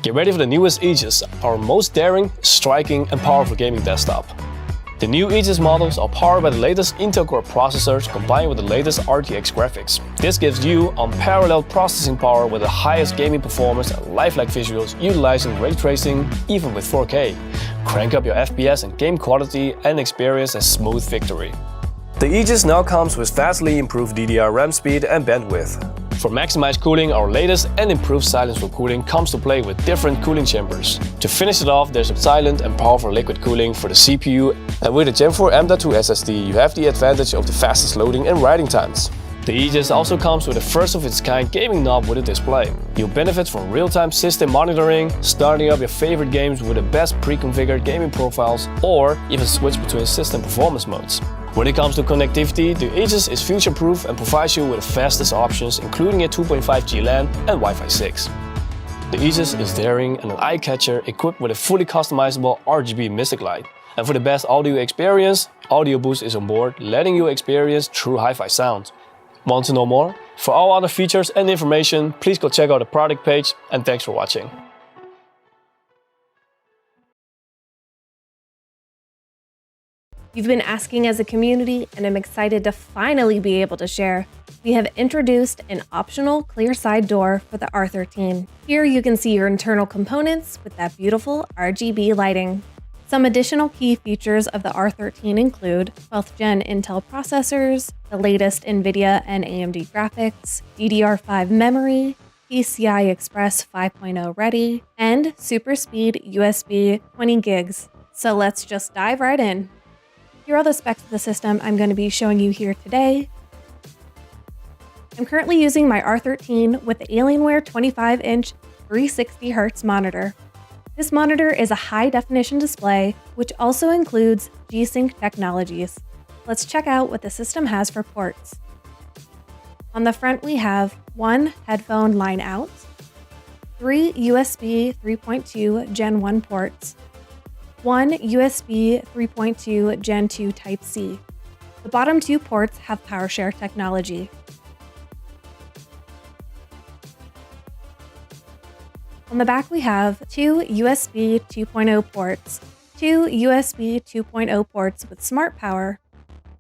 Get ready for the newest Aegis, our most daring, striking and powerful gaming desktop. The new Aegis models are powered by the latest Intel Core processors combined with the latest RTX graphics. This gives you unparalleled processing power with the highest gaming performance and lifelike visuals utilizing ray tracing even with 4K. Crank up your FPS and game quality and experience a smooth victory. The Aegis now comes with vastly improved DDR RAM speed and bandwidth. For maximized cooling, our latest and improved silence for cooling comes to play with different cooling chambers. To finish it off, there's some silent and powerful liquid cooling for the CPU, and with a Gen 4 M.2 SSD, you have the advantage of the fastest loading and writing times. The Aegis also comes with a first-of-its-kind gaming knob with a display. You'll benefit from real-time system monitoring, starting up your favorite games with the best pre-configured gaming profiles, or even switch between system performance modes. When it comes to connectivity, the Aegis is future-proof and provides you with the fastest options, including a 2.5G LAN and Wi-Fi 6. The Aegis is daring and an eye-catcher equipped with a fully customizable RGB Mystic light. And for the best audio experience, Audio Boost is on board, letting you experience true hi-fi sound. Want to know more? For all other features and information, please go check out the product page, and thanks for watching. You've been asking as a community, and I'm excited to finally be able to share. We have introduced an optional clear side door for the R13. Here you can see your internal components with that beautiful RGB lighting. Some additional key features of the R13 include 12th gen Intel processors, the latest NVIDIA and AMD graphics, DDR5 memory, PCI Express 5.0 ready, and super speed USB 20 gigs. So let's just dive right in. Here are the specs of the system I'm going to be showing you here today. I'm currently using my R13 with the Alienware 25-inch 360Hz monitor. This monitor is a high-definition display, which also includes G-Sync technologies. Let's check out what the system has for ports. On the front we have one headphone line out, 3 USB 3.2 Gen 1 ports, one USB 3.2 Gen 2 Type-C. The bottom two ports have PowerShare technology. On the back we have two USB 2.0 ports, two USB 2.0 ports with Smart Power,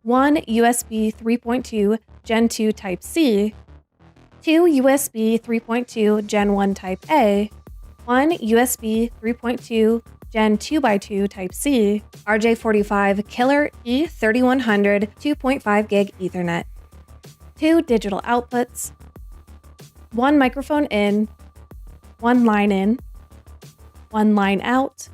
one USB 3.2 Gen 2 Type-C, two USB 3.2 Gen 1 Type-A, one USB 3.2 Gen 2x2 Type-C, RJ45 Killer E3100 2.5 gig Ethernet, two digital outputs, one microphone in, one line out,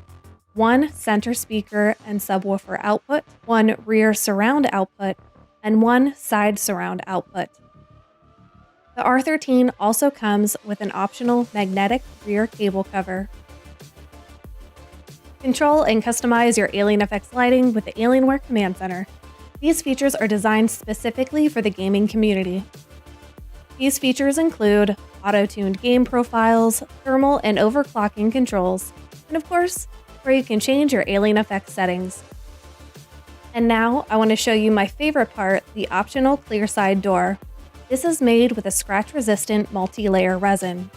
one center speaker and subwoofer output, one rear surround output, and one side surround output. The R13 also comes with an optional magnetic rear cable cover. Control and customize your AlienFX lighting with the Alienware Command Center. These features are designed specifically for the gaming community. These features include auto-tuned game profiles, thermal and overclocking controls, and of course, where you can change your AlienFX settings. And now I want to show you my favorite part, the optional clear side door. This is made with a scratch-resistant multi-layer resin.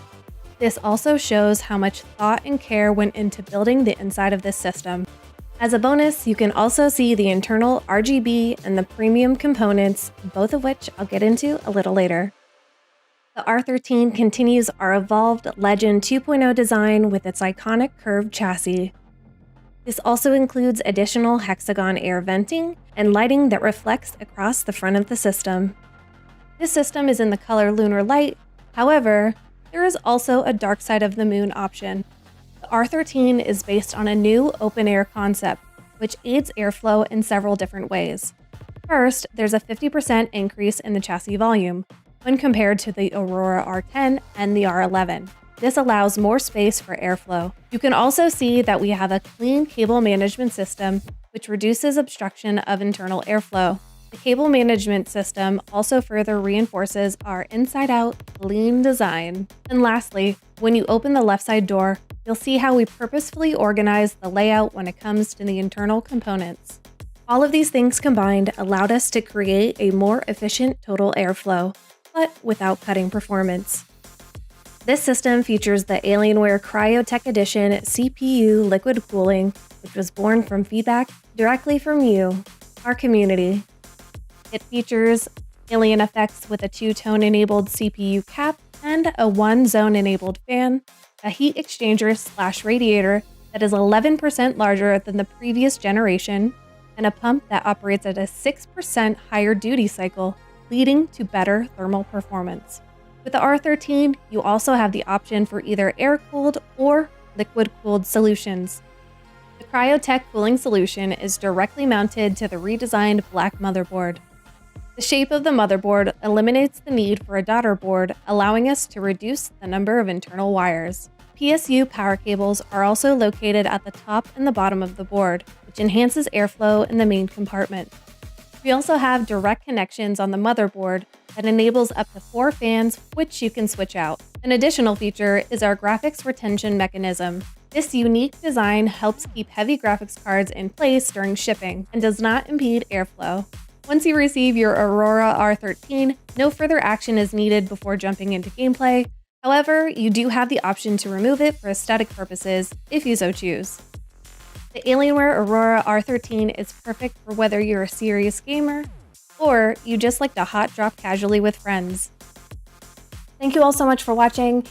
This also shows how much thought and care went into building the inside of this system. As a bonus, you can also see the internal RGB and the premium components, both of which I'll get into a little later. The R13 continues our evolved Legend 2.0 design with its iconic curved chassis. This also includes additional hexagon air venting and lighting that reflects across the front of the system. This system is in the color Lunar Light, however, there is also a Dark Side of the Moon option. The R13 is based on a new open-air concept, which aids airflow in several different ways. First, there's a 50% increase in the chassis volume when compared to the Aurora R10 and the R11. This allows more space for airflow. You can also see that we have a clean cable management system, which reduces obstruction of internal airflow. The cable management system also further reinforces our inside-out, clean design. And lastly, when you open the left side door, you'll see how we purposefully organize the layout when it comes to the internal components. All of these things combined allowed us to create a more efficient total airflow, but without cutting performance. This system features the Alienware Cryotech Edition CPU liquid cooling, which was born from feedback directly from you, our community. It features Alien effects with a 2-tone enabled CPU cap and a 1-zone enabled fan, a heat exchanger / radiator that is 11% larger than the previous generation, and a pump that operates at a 6% higher duty cycle, leading to better thermal performance. With the R13, you also have the option for either air-cooled or liquid-cooled solutions. The Cryotech cooling solution is directly mounted to the redesigned black motherboard. The shape of the motherboard eliminates the need for a daughter board, allowing us to reduce the number of internal wires. PSU power cables are also located at the top and the bottom of the board, which enhances airflow in the main compartment. We also have direct connections on the motherboard that enables up to 4 fans, which you can switch out. An additional feature is our graphics retention mechanism. This unique design helps keep heavy graphics cards in place during shipping and does not impede airflow. Once you receive your Aurora R13, no further action is needed before jumping into gameplay. However, you do have the option to remove it for aesthetic purposes if you so choose. The Alienware Aurora R13 is perfect for whether you're a serious gamer or you just like to hot drop casually with friends. Thank you all so much for watching.